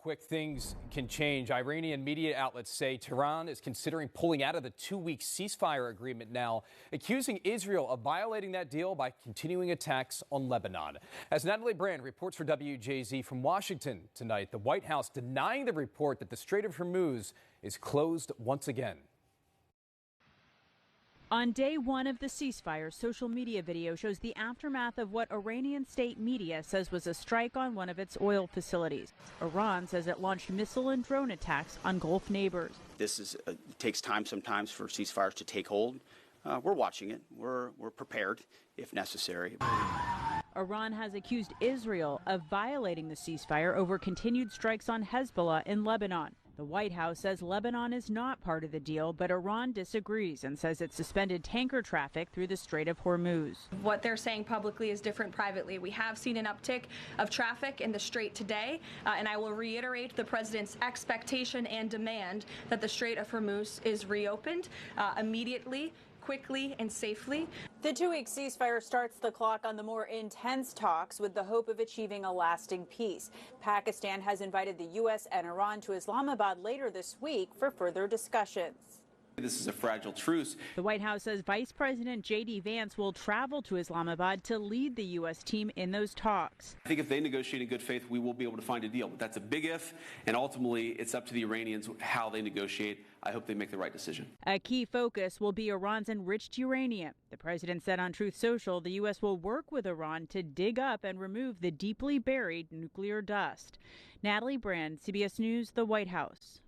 Quick things can change. Iranian media outlets say Tehran is considering pulling out of the 2-week ceasefire agreement now, accusing Israel of violating that deal by continuing attacks on Lebanon. As Natalie Brand reports for WJZ from Washington tonight, the White House denying the report that the Strait of Hormuz is closed once again. On day one of the ceasefire, social media video shows the aftermath of what Iranian state media says was a strike on one of its oil facilities. Iran says it launched missile and drone attacks on Gulf neighbors. This takes time sometimes for ceasefires to take hold. We're watching it. We're prepared if necessary. Iran has accused Israel of violating the ceasefire over continued strikes on Hezbollah in Lebanon. The White House says Lebanon is not part of the deal, but Iran disagrees and says it suspended tanker traffic through the Strait of Hormuz. What they're saying publicly is different privately. We have seen an uptick of traffic in the Strait today, and I will reiterate the president's expectation and demand that the Strait of Hormuz is reopened immediately, quickly and safely. The 2-week ceasefire starts the clock on the more intense talks with the hope of achieving a lasting peace. Pakistan has invited the U.S. and Iran to Islamabad later this week for further discussions. This is a fragile truce. The White House says Vice President J.D. Vance will travel to Islamabad to lead the U.S. team in those talks. I think if they negotiate in good faith, we will be able to find a deal. But that's a big if, and ultimately it's up to the Iranians how they negotiate. I hope they make the right decision. A key focus will be Iran's enriched uranium. The president said on Truth Social the U.S. will work with Iran to dig up and remove the deeply buried nuclear dust. Natalie Brand, CBS News, the White House.